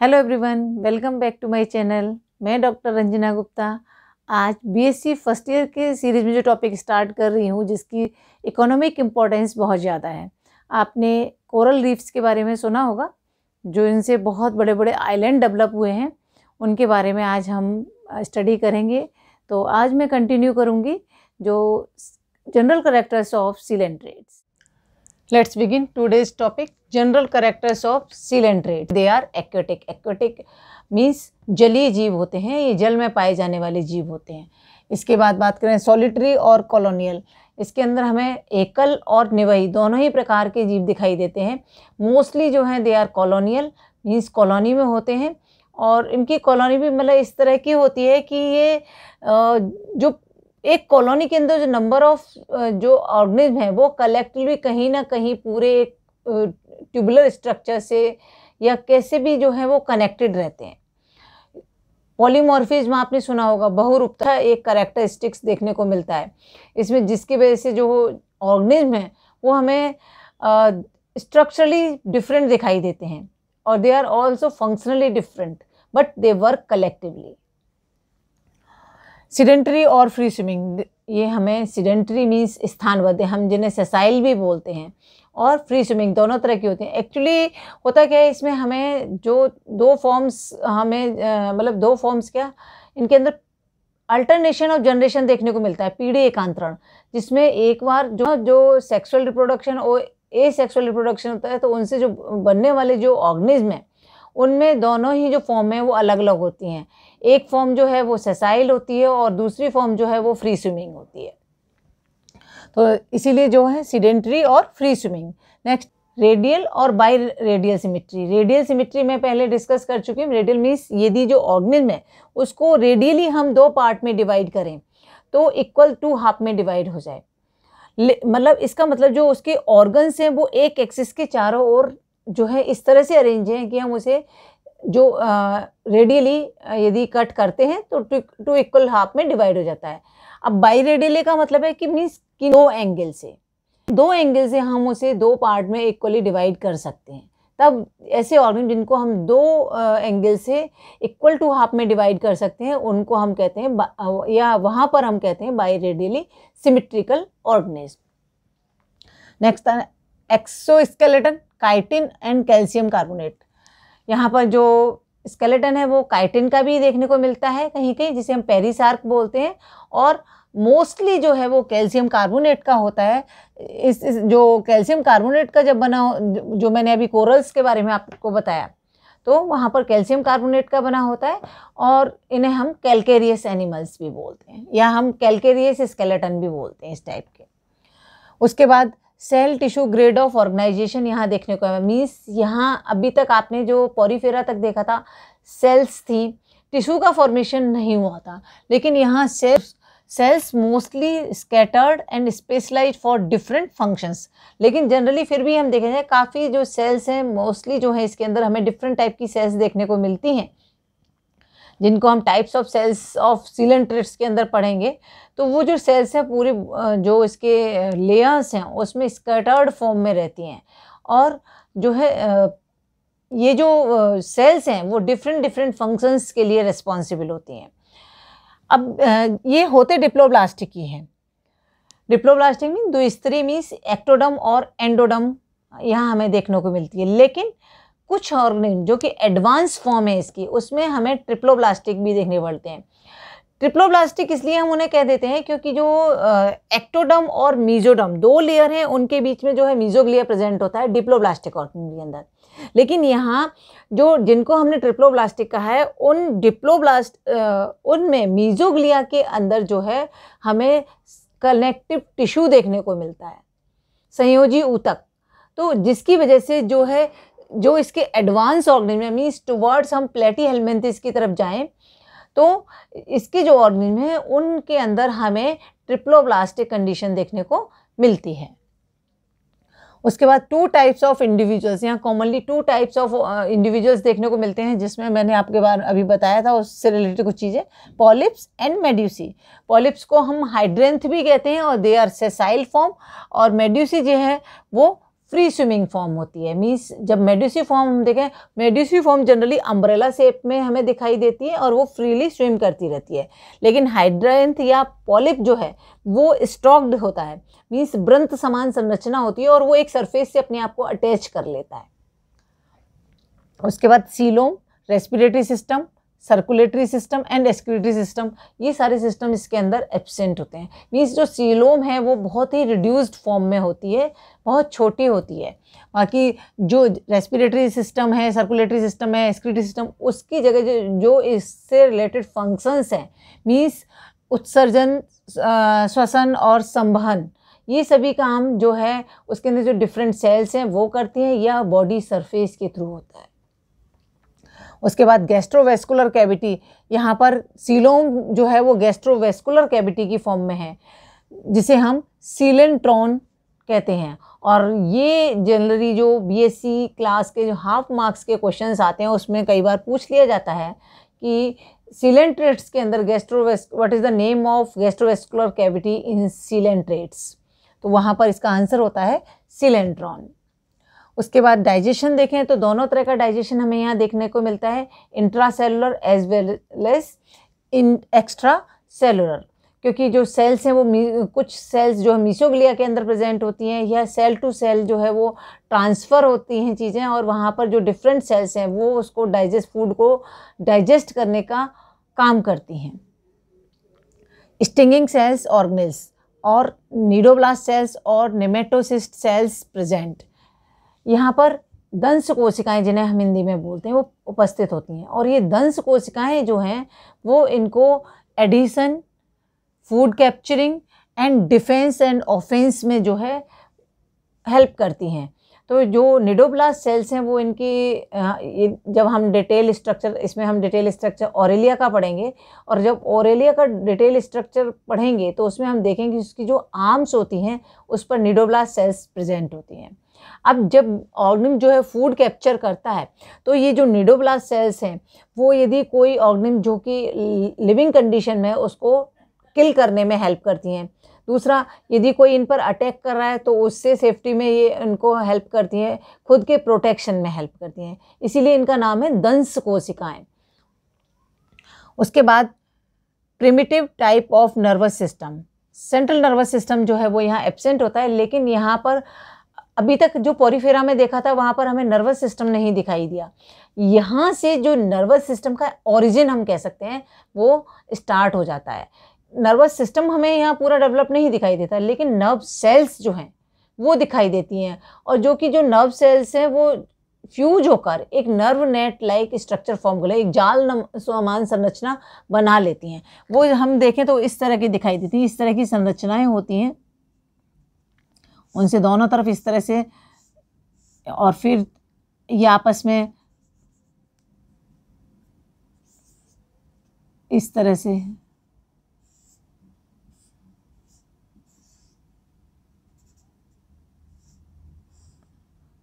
Hello everyone, welcome back to my channel. मैं doctor Ranjana Gupta आज BSc first year के series में जो टॉपिक स्टार्ट कर रही हूँ, जिसकी इकोनॉमिक इम्पोर्टेंस बहुत ज़्यादा है। आपने कोरल रीफ्स के बारे में सुना होगा, जो इनसे बहुत बड़े बड़े आइलैंड डेवलप हुए हैं, उनके बारे में आज हम स्टडी करेंगे। तो आज मैं कंटिन्यू करूँगी जो general characters of coelenterates. Let's begin today's topic. General characters of coelenterate. They are aquatic. Aquatic means जलीय जीव होते हैं, ये जल में पाए जाने वाले जीव होते हैं। इसके बाद बात करें सॉलिटरी और कॉलोनियल। इसके अंदर हमें एकल और निवयी दोनों ही प्रकार के जीव दिखाई देते हैं। मोस्टली जो हैं they are colonial, means colony में होते हैं, और इनकी कॉलोनी भी मतलब इस तरह की होती है कि ये जो एक कॉलोनी के अंदर जो नंबर ऑफ जो ऑर्गेनिज्म है वो कलेक्टिवली कहीं ना कहीं पूरे एक ट्यूबुलर स्ट्रक्चर से या कैसे भी जो है वो कनेक्टेड रहते हैं। पॉलीमॉर्फिज्म आपने सुना होगा, बहुरूपता एक कैरेक्टरिस्टिक्स देखने को मिलता है इसमें, जिसकी वजह से जो ऑर्गेनिज्म है वो हमें स्ट्रक्चरली डिफरेंट दिखाई देते हैं, और they are also functionally different but they work collectively. Sedentary और फ्री स्विमिंग, ये हमें सीडेंटरी मीन्स स्थानबद्ध, हम जिन्हें सेसाइल भी बोलते हैं, और फ्री स्विमिंग दोनों तरह की होती हैं। एक्चुअली होता क्या है, इसमें हमें जो दो फॉर्म्स मतलब दो फॉर्म्स क्या, इनके अंदर अल्टरनेशन ऑफ जनरेशन देखने को मिलता है, पीढ़ी एकांतरण, जिसमें एक बार जो सेक्सुअल रिप्रोडक्शन और एसेक्सुअल रिप्रोडक्शन होता है, तो उनसे जो बनने वाले जो ऑर्गेनिज्म हैं उनमें दोनों ही जो फॉर्म है वो अलग अलग होती हैं। एक फॉर्म जो है वो सेसाइल होती है और दूसरी फॉर्म जो है वो फ्री स्विमिंग होती है। तो इसीलिए जो है सीडेंटरी और फ्री स्विमिंग। नेक्स्ट रेडियल और by radial symmetry. Radial symmetry मैं पहले डिस्कस कर चुकी हूँ। रेडियल मीन्स यदि जो ऑर्गेनिज्म है उसको रेडियली हम दो पार्ट में डिवाइड करें तो इक्वल टू हाफ में डिवाइड हो जाए। मतलब इसका मतलब जो उसके ऑर्गन्स हैं वो एक एक्सिस के चारों ओर जो है इस तरह से अरेंज हैं कि हम उसे जो रेडियली यदि कट करते हैं तो टू इक्वल हाफ में डिवाइड हो जाता है। अब बाई रेडियली का मतलब है कि मीन्स कि दो एंगल से हम उसे दो पार्ट में इक्वली डिवाइड कर सकते हैं। तब ऐसे ऑर्गन जिनको हम दो एंगल से इक्वल टू हाफ में डिवाइड कर सकते हैं उनको हम कहते हैं, या वहाँ पर हम कहते हैं by radially symmetrical organism. Next exoskeleton, chitin and calcium carbonate. यहाँ पर जो स्केलेटन है वो काइटिन का भी देखने को मिलता है कहीं कहीं, जिसे हम पेरिसार्क बोलते हैं, और मोस्टली जो है वो कैल्शियम कार्बोनेट का होता है। इस जो कैल्शियम कार्बोनेट का जब बना, जो मैंने अभी कोरल्स के बारे में आपको बताया, तो वहाँ पर कैल्शियम कार्बोनेट का बना होता है, और इन्हें हम कैल्केरियस एनिमल्स भी बोलते हैं, या हम कैल्केरियस स्केलेटन भी बोलते हैं इस टाइप के। उसके बाद cell tissue grade of organisation यहाँ देखने को है। मीन्स यहाँ अभी तक आपने जो पॉरीफेरा तक देखा था सेल्स थी, टिश्यू का फॉर्मेशन नहीं हुआ था, लेकिन यहाँ cells mostly scattered and specialised for different functions. लेकिन जनरली फिर भी हम देखें जाए काफ़ी जो सेल्स हैं मोस्टली जो है इसके अंदर हमें डिफरेंट टाइप की सेल्स देखने को मिलती हैं, जिनको हम types of cells of coelenterates के अंदर पढ़ेंगे। तो वो जो सेल्स हैं पूरे जो इसके लेयर्स हैं उसमें स्कैटर्ड फॉर्म में रहती हैं, और जो है ये जो सेल्स हैं वो डिफरेंट फंक्शंस के लिए रिस्पॉन्सिबल होती हैं। अब ये होते डिप्लोब्लास्टिक ही हैं। डिप्लोब्लास्टिक मीन द्विस्तरीय मीन्स एक्टोडर्म और एंडोडर्म यहाँ हमें देखने को मिलती है, लेकिन कुछ ऑर्गेनिज्म जो कि एडवांस फॉर्म है इसकी, उसमें हमें ट्रिप्लोब्लास्टिक भी देखने पड़ते हैं। ट्रिप्लोब्लास्टिक इसलिए हम उन्हें कह देते हैं क्योंकि जो एक्टोडर्म और मीजोडर्म दो लेयर हैं, उनके बीच में जो है मीजोग्लिया प्रेजेंट होता है डिप्लोब्लास्टिक ऑर्गेनिज्म के अंदर। लेकिन यहाँ जो जिनको हमने ट्रिप्लोब्लास्टिक कहा है उनमें मीजोग्लिया के अंदर जो है हमें कनेक्टिव टिश्यू देखने को मिलता है, संयोजी ऊतक। तो जिसकी वजह से जो है जो इसके एडवांस ऑर्गेनिज्म मीन्स टुवर्ड्स हम प्लेटीहेल्मिन्थेस की तरफ जाएं तो इसके जो ऑर्गेनिज्म हैं उनके अंदर हमें ट्रिप्लोब्लास्टिक कंडीशन देखने को मिलती है। उसके बाद टू टाइप्स ऑफ इंडिविजुअल्स, यहाँ commonly two types of individuals देखने को मिलते हैं, जिसमें मैंने आपके बारे अभी बताया था उससे रिलेटेड कुछ चीज़ें। Polyps and medusae. पॉलिप्स को हम हाइड्रेंथ भी कहते हैं और दे आर सेसाइल फॉर्म, और मेड्यूसी जो है वो फ्री स्विमिंग फॉर्म होती है। मीन्स जब मेडुसी फॉर्म हम देखें, medusae form generally umbrella shape में हमें दिखाई देती है और वो फ्रीली स्विम करती रहती है। लेकिन हाइड्रेंथ या पॉलिप जो है वो स्टॉक्ड होता है, मीन्स वृंत समान संरचना होती है और वो एक सरफेस से अपने आप को अटैच कर लेता है। उसके बाद coelom, respiratory system, circulatory system and excretory system, ये सारे सिस्टम इसके अंदर एब्सेंट होते हैं। मीन्स जो सीलोम है वो बहुत ही रिड्यूस्ड फॉर्म में होती है, बहुत छोटी होती है। बाकी जो रेस्पिरेटरी सिस्टम है, सर्कुलेटरी सिस्टम है, एक्सक्रीटरी सिस्टम, उसकी जगह जो इससे रिलेटेड फंक्शंस हैं, मीन्स उत्सर्जन, श्वसन और संवहन, ये सभी काम जो है उसके अंदर जो डिफरेंट सेल्स हैं वो करती हैं या बॉडी सरफेस के थ्रू होता है। उसके बाद गैस्ट्रोवेस्कुलर कैविटी, यहाँ पर सीलोम जो है वो गैस्ट्रोवेस्कुलर कैविटी की फॉर्म में है, जिसे हम सीलेंट्रॉन कहते हैं। और ये जनरली जो बीएससी क्लास के जो हाफ मार्क्स के क्वेश्चंस आते हैं उसमें कई बार पूछ लिया जाता है कि सीलेंट्रेट्स के अंदर what is the name of gastrovascular cavity in coelenterates, तो वहाँ पर इसका आंसर होता है सीलेंट्रॉन। उसके बाद डाइजेशन देखें तो दोनों तरह का डाइजेशन हमें यहाँ देखने को मिलता है, intracellular as well as in extracellular, क्योंकि जो सेल्स हैं वो कुछ सेल्स जो है मीसोग्लिया के अंदर प्रेजेंट होती हैं या सेल टू सेल जो है वो ट्रांसफ़र होती हैं चीज़ें, और वहाँ पर जो डिफरेंट सेल्स हैं वो उसको फूड को डाइजेस्ट करने का काम करती हैं। स्टिंगिंग सेल्स ऑर्गेनेल्स और नीडोब्लास्ट सेल्स और नेमेटोसिस्ट सेल्स प्रेजेंट, यहाँ पर दंश कोशिकाएं जिन्हें हम हिंदी में बोलते हैं वो उपस्थित होती हैं। और ये दंश कोशिकाएं जो हैं वो इनको addition, food capturing and defence and offence में जो है हेल्प करती हैं। तो जो निडोब्लास्ट सेल्स हैं वो इनकी जब हम डिटेल स्ट्रक्चर, इसमें हम डिटेल स्ट्रक्चर ऑरेलिया का पढ़ेंगे, और जब ऑरेलिया का डिटेल स्ट्रक्चर पढ़ेंगे तो उसमें हम देखेंगे उसकी जो आर्म्स होती हैं उस पर निडोब्लास्ट सेल्स प्रेजेंट होती हैं। अब जब ऑर्गेनिज्म जो है फूड कैप्चर करता है तो ये जो निडोब्लास्ट सेल्स हैं वो यदि कोई ऑर्गेनिज्म जो कि लिविंग कंडीशन में उसको किल करने में हेल्प करती हैं। दूसरा, यदि कोई इन पर अटैक कर रहा है तो उससे सेफ्टी में ये इनको हेल्प करती हैं, खुद के प्रोटेक्शन में हेल्प करती हैं, इसीलिए इनका नाम है दंश कोशिकाएं। उसके बाद primitive type of nervous system, central nervous system जो है वो यहाँ एब्सेंट होता है, लेकिन यहाँ पर अभी तक जो पोरीफेरा में देखा था वहाँ पर हमें नर्वस सिस्टम नहीं दिखाई दिया। यहाँ से जो नर्वस सिस्टम का ओरिजिन हम कह सकते हैं वो स्टार्ट हो जाता है। नर्वस सिस्टम हमें यहाँ पूरा डेवलप नहीं दिखाई देता, लेकिन नर्व सेल्स जो हैं वो दिखाई देती हैं, और जो नर्व सेल्स हैं वो फ्यूज होकर एक nerve net like structure form कर ले, एक जाल समान संरचना बना लेती हैं। वो हम देखें तो इस तरह की दिखाई देती हैं, इस तरह की संरचनाएं होती हैं उनसे दोनों तरफ इस तरह से, और फिर ये आपस में इस तरह से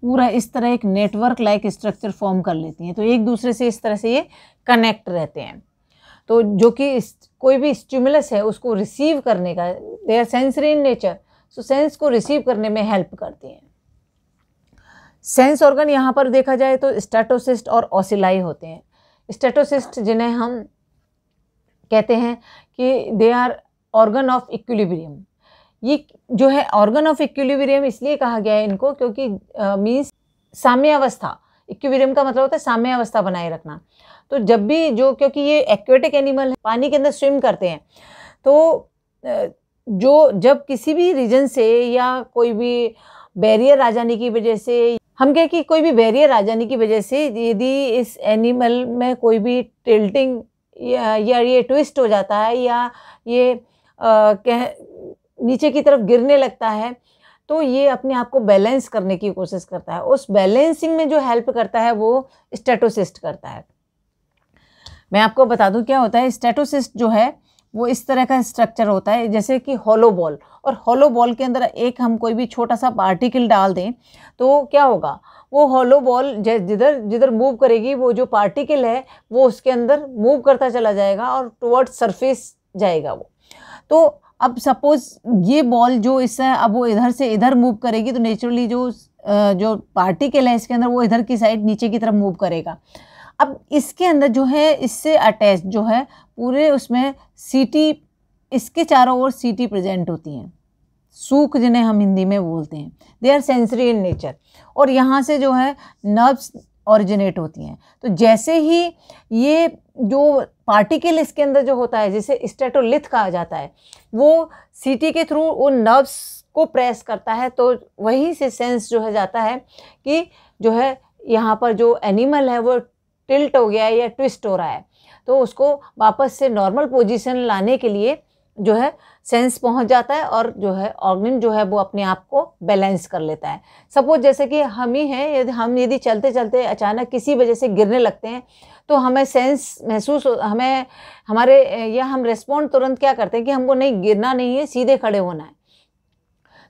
पूरा इस तरह एक नेटवर्क लाइक स्ट्रक्चर फॉर्म कर लेती हैं। तो एक दूसरे से इस तरह से ये कनेक्ट रहते हैं। तो जो कि कोई भी स्टिमुलस है उसको रिसीव करने का, they are sensory in nature, so sense को रिसीव करने में हेल्प करती हैं। सेंस ऑर्गन यहाँ पर देखा जाए तो स्टेटोसिस्ट और ओसिलाई होते हैं। स्टेटोसिस्ट जिन्हें हम कहते हैं कि they are organ of equilibrium, ये जो है ऑर्गन ऑफ इक्विलिब्रियम इसलिए कहा गया है इनको क्योंकि मीन्स साम्यावस्था, इक्विलिब्रियम का मतलब होता है साम्यावस्था बनाए रखना। तो जब भी क्योंकि ये एक्वेटिक एनिमल है, पानी के अंदर स्विम करते हैं, तो जब किसी भी रीजन से या कोई भी बैरियर आ जाने की वजह से, हम कहें कि कोई भी बैरियर आ जाने की वजह से यदि इस एनिमल में कोई भी टिल्टिंग या ये ट्विस्ट हो जाता है या ये नीचे की तरफ गिरने लगता है, तो ये अपने आप को बैलेंस करने की कोशिश करता है। उस बैलेंसिंग में जो हेल्प करता है वो स्टेटोसिस्ट करता है। मैं आपको बता दूं क्या होता है। स्टेटोसिस्ट जो है वो इस तरह का स्ट्रक्चर होता है जैसे कि हॉलो बॉल, और हॉलो बॉल के अंदर एक हम कोई भी छोटा सा पार्टिकल डाल दें तो क्या होगा, वो हॉलो बॉल जिधर जिधर मूव करेगी वो जो पार्टिकल है वो उसके अंदर मूव करता चला जाएगा और टुवर्ड्स सरफेस जाएगा वो। तो अब सपोज ये बॉल जो इससे अब वो इधर से इधर मूव करेगी तो नेचुरली जो जो पार्टिकल है इसके अंदर वो इधर की साइड नीचे की तरफ मूव करेगा। अब इसके अंदर जो है इससे अटैच जो है पूरे उसमें सीटी, इसके चारों ओर सीटी प्रेजेंट होती हैं, सूक जिन्हें हम हिंदी में बोलते हैं। They are sensory in nature, और यहाँ से जो है नर्व्स ओरिजिनेट होती हैं। तो जैसे ही ये जो पार्टिकल इसके अंदर जो होता है जिसे स्टेटोलिथ कहा जाता है, वो सीटी के थ्रू उन नर्व्स को प्रेस करता है, तो वहीं से सेंस जो है जाता है कि जो है यहाँ पर जो एनिमल है वो टिल्ट हो गया है या ट्विस्ट हो रहा है, तो उसको वापस से नॉर्मल पोजीशन लाने के लिए जो है सेंस पहुंच जाता है और जो है ऑर्गन जो है वो अपने आप को बैलेंस कर लेता है। सपोज जैसे कि हम ही हैं, यदि चलते चलते अचानक किसी वजह से गिरने लगते हैं तो हमें सेंस महसूस हमें हमारे या हम रिस्पॉन्ड तुरंत क्या करते हैं कि हमको नहीं गिरना नहीं है, सीधे खड़े होना है।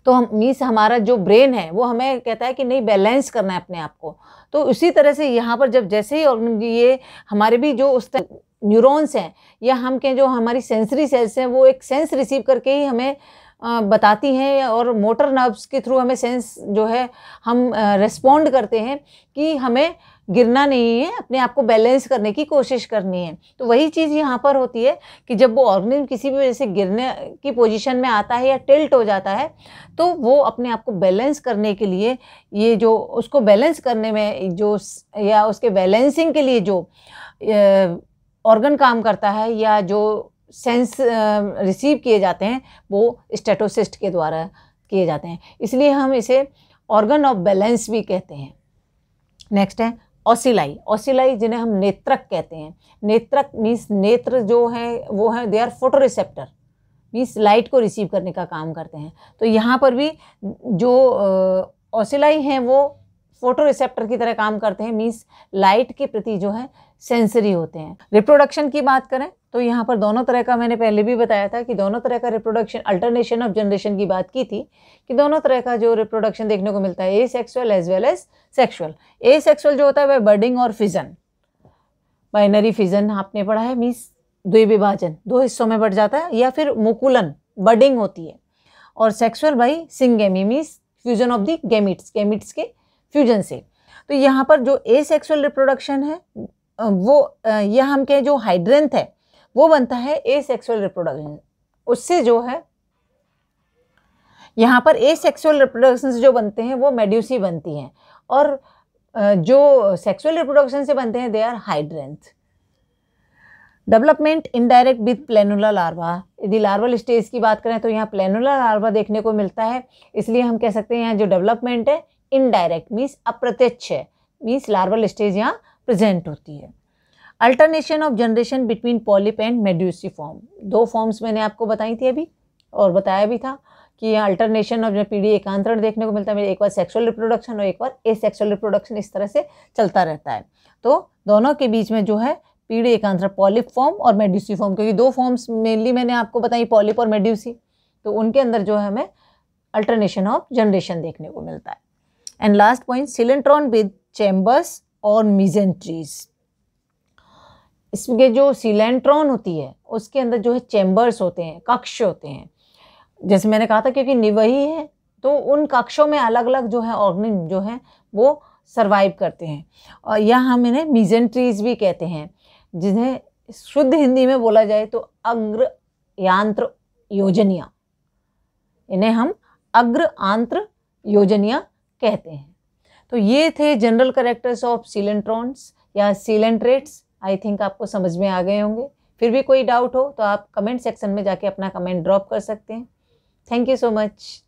तो हम मीन्स हमारा जो ब्रेन है वो हमें कहता है कि नहीं बैलेंस करना है अपने आप को। तो उसी तरह से यहाँ पर जब जैसे ही ये हमारे भी जो उस न्यूरॉन्स हैं या हम कहें जो हमारी सेंसरी सेल्स हैं वो एक सेंस रिसीव करके ही हमें बताती हैं, और मोटर नर्व्स के थ्रू हमें सेंस जो है हम रिस्पॉन्ड करते हैं कि हमें गिरना नहीं है, अपने आप को बैलेंस करने की कोशिश करनी है। तो वही चीज़ यहाँ पर होती है कि जब वो ऑर्गेनिज्म किसी भी वजह से गिरने की पोजीशन में आता है या टिल्ट हो जाता है, तो वो अपने आप को बैलेंस करने के लिए ये जो उसको बैलेंस करने में जो या उसके बैलेंसिंग के लिए जो ऑर्गन काम करता है या जो सेंस रिसीव किए जाते हैं वो स्टेटोसिस्ट के द्वारा किए जाते हैं, इसलिए हम इसे ऑर्गन ऑफ बैलेंस भी कहते हैं। नेक्स्ट है ओसिलाई। ओसिलाई जिन्हें हम नेत्रक कहते हैं। नेत्रक मीन्स नेत्र जो है वो है they are photo receptor, means light को रिसीव करने का काम करते हैं। तो यहाँ पर भी जो ओसिलाई हैं वो फोटो रिसेप्टर की तरह काम करते हैं, मीन्स लाइट के प्रति जो है सेंसरी होते हैं। रिप्रोडक्शन की बात करें तो यहाँ पर दोनों तरह का, मैंने पहले भी बताया था कि दोनों तरह का रिप्रोडक्शन, अल्टरनेशन ऑफ जनरेशन की बात की थी कि दोनों तरह का जो रिप्रोडक्शन देखने को मिलता है, asexual as well as sexual. Asexual जो होता है वह बर्डिंग और फिजन, बाइनरी फिजन आपने पढ़ा है, मीन्स द्विविभाजन, दो हिस्सों में बढ़ जाता है, या फिर मुकुलन बर्डिंग होती है। और sexual by syngamy means fusion of the gametes, gametes के फ्यूजन से। तो यहाँ पर जो ए सेक्सुअल रिप्रोडक्शन है वो यह हम कहें जो हाइड्रेंथ है वो बनता है ए सेक्सुअल रिप्रोडक्शन। उससे जो है यहाँ पर ए सेक्सुअल रिप्रोडक्शन से जो बनते हैं वो मेड्यूसी बनती हैं, और जो सेक्सुअल रिप्रोडक्शन से बनते हैं they are hydranth. Development indirect with planula larva. यदि लार्वल स्टेज की बात करें तो यहाँ प्लेनुला लार्वा देखने को मिलता है, इसलिए हम कह सकते हैं यहाँ जो डेवलपमेंट है इनडायरेक्ट मीन्स अप्रत्यक्ष है, मीन्स लार्वल स्टेज यहाँ प्रेजेंट होती है। Alternation of generation between polyp and medusae form. दो फॉर्म्स मैंने आपको बताई थी अभी, और बताया भी था कि यहाँ अल्टरनेशन ऑफ पीढ़ी एकांतरण देखने को मिलता है, एक बार सेक्सुअल रिप्रोडक्शन और एक बार एसेक्सुअल रिप्रोडक्शन, इस तरह से चलता रहता है। तो दोनों के बीच में जो है पीढ़ी एकांतरण पॉलिप फॉर्म और मेड्यूसी फॉर्म, क्योंकि दो फॉर्म्स मेनली मैंने आपको बताई, पॉलिप और मेड्यूसी, तो उनके अंदर जो है हमें अल्टरनेशन ऑफ जनरेशन देखने को मिलता है। And last point, सिलेंट्रॉन with chambers और मिजेंट्रीज। इसके जो सिलेंट्रॉन होती है उसके अंदर जो है चैम्बर्स होते हैं, कक्ष होते हैं, जैसे मैंने कहा था क्योंकि निवही है तो उन कक्षों में अलग अलग जो है ऑर्गेनिज्म जो है वो सर्वाइव करते हैं, और यहाँ हम इन्हें मिजेंट्रीज भी कहते हैं, जिन्हें शुद्ध हिंदी में बोला जाए तो अग्र यांत्र योजनिया, इन्हें हम अग्र आंत्र योजनिया कहते हैं। तो ये थे जनरल कैरेक्टर्स ऑफ सिलेंट्रॉन्स या सिलेंट्रेट्स। आई थिंक आपको समझ में आ गए होंगे। फिर भी कोई डाउट हो तो आप कमेंट सेक्शन में जाके अपना कमेंट ड्रॉप कर सकते हैं। Thank you so much.